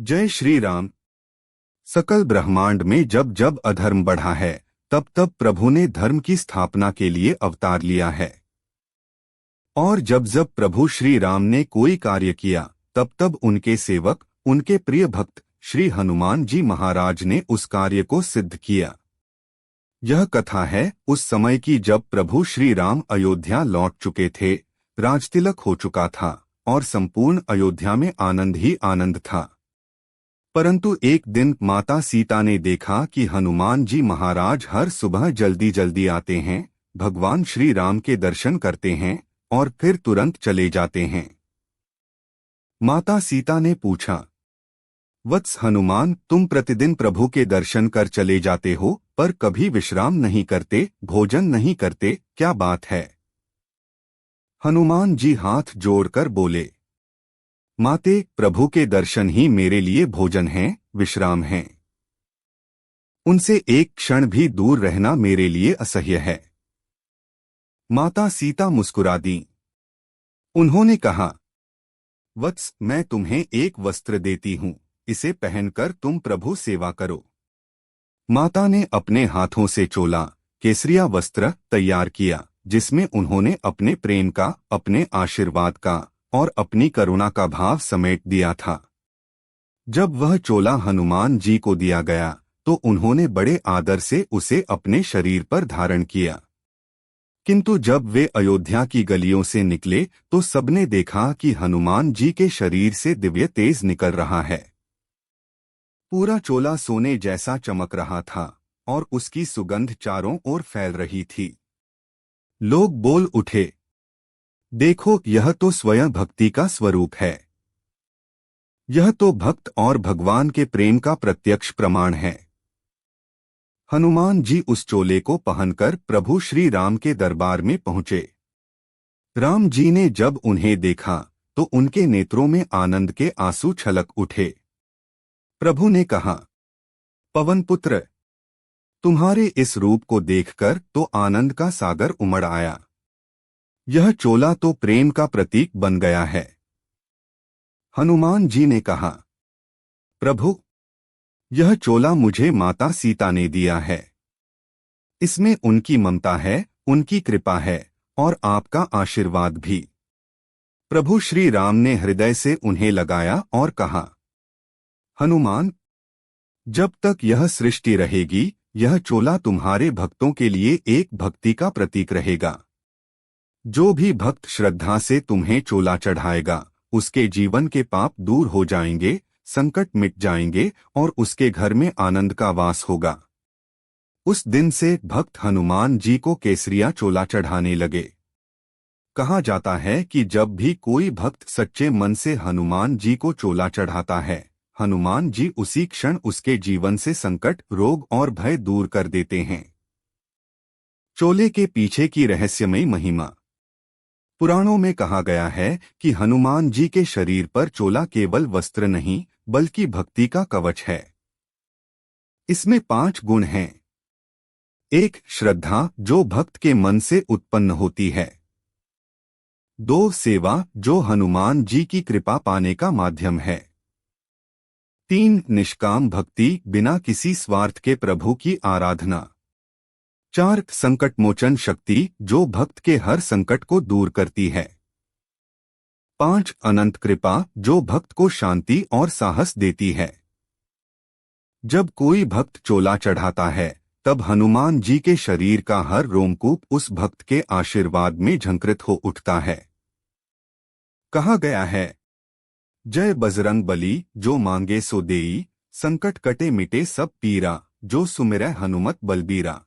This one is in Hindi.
जय श्री राम। सकल ब्रह्मांड में जब जब अधर्म बढ़ा है, तब तब प्रभु ने धर्म की स्थापना के लिए अवतार लिया है। और जब जब प्रभु श्री राम ने कोई कार्य किया, तब तब उनके सेवक, उनके प्रिय भक्त श्री हनुमान जी महाराज ने उस कार्य को सिद्ध किया। यह कथा है उस समय की जब प्रभु श्री राम अयोध्या लौट चुके थे, राजतिलक हो चुका था और संपूर्ण अयोध्या में आनंद ही आनंद था। परंतु एक दिन माता सीता ने देखा कि हनुमान जी महाराज हर सुबह जल्दी जल्दी आते हैं, भगवान श्री राम के दर्शन करते हैं और फिर तुरंत चले जाते हैं। माता सीता ने पूछा, वत्स हनुमान, तुम प्रतिदिन प्रभु के दर्शन कर चले जाते हो, पर कभी विश्राम नहीं करते, भोजन नहीं करते, क्या बात है? हनुमान जी हाथ जोड़कर बोले, माते, प्रभु के दर्शन ही मेरे लिए भोजन हैं, विश्राम हैं। उनसे एक क्षण भी दूर रहना मेरे लिए असह्य है। माता सीता मुस्कुरा दी। उन्होंने कहा, वत्स, मैं तुम्हें एक वस्त्र देती हूँ, इसे पहनकर तुम प्रभु सेवा करो। माता ने अपने हाथों से चोला, केसरिया वस्त्र तैयार किया, जिसमें उन्होंने अपने प्रेम का, अपने आशीर्वाद का और अपनी करुणा का भाव समेट दिया था। जब वह चोला हनुमान जी को दिया गया, तो उन्होंने बड़े आदर से उसे अपने शरीर पर धारण किया। किंतु जब वे अयोध्या की गलियों से निकले, तो सबने देखा कि हनुमान जी के शरीर से दिव्य तेज निकल रहा है। पूरा चोला सोने जैसा चमक रहा था और उसकी सुगंध चारों ओर फैल रही थी। लोग बोल उठे, देखो, यह तो स्वयं भक्ति का स्वरूप है। यह तो भक्त और भगवान के प्रेम का प्रत्यक्ष प्रमाण है। हनुमान जी उस चोले को पहनकर प्रभु श्री राम के दरबार में पहुंचे। राम जी ने जब उन्हें देखा, तो उनके नेत्रों में आनंद के आंसू छलक उठे। प्रभु ने कहा, पवन पुत्र, तुम्हारे इस रूप को देखकर तो आनंद का सागर उमड़ आया। यह चोला तो प्रेम का प्रतीक बन गया है। हनुमान जी ने कहा, प्रभु, यह चोला मुझे माता सीता ने दिया है। इसमें उनकी ममता है, उनकी कृपा है और आपका आशीर्वाद भी। प्रभु श्री राम ने हृदय से उन्हें लगाया और कहा, हनुमान, जब तक यह सृष्टि रहेगी, यह चोला तुम्हारे भक्तों के लिए एक भक्ति का प्रतीक रहेगा। जो भी भक्त श्रद्धा से तुम्हें चोला चढ़ाएगा, उसके जीवन के पाप दूर हो जाएंगे, संकट मिट जाएंगे और उसके घर में आनंद का वास होगा। उस दिन से भक्त हनुमान जी को केसरिया चोला चढ़ाने लगे। कहा जाता है कि जब भी कोई भक्त सच्चे मन से हनुमान जी को चोला चढ़ाता है, हनुमान जी उसी क्षण उसके जीवन से संकट, रोग और भय दूर कर देते हैं। चोले के पीछे की रहस्यमयी महिमा। पुराणों में कहा गया है कि हनुमान जी के शरीर पर चोला केवल वस्त्र नहीं, बल्कि भक्ति का कवच है। इसमें 5 गुण हैं। 1. श्रद्धा, जो भक्त के मन से उत्पन्न होती है। 2. सेवा, जो हनुमान जी की कृपा पाने का माध्यम है। 3. निष्काम भक्ति, बिना किसी स्वार्थ के प्रभु की आराधना। 4. संकटमोचन शक्ति, जो भक्त के हर संकट को दूर करती है। 5. अनंत कृपा, जो भक्त को शांति और साहस देती है। जब कोई भक्त चोला चढ़ाता है, तब हनुमान जी के शरीर का हर रोमकूप उस भक्त के आशीर्वाद में झंकृत हो उठता है। कहा गया है, जय बजरंग बली, जो मांगे सो देई, संकट कटे मिटे सब पीरा, जो सुमिरै हनुमत बलबीरा।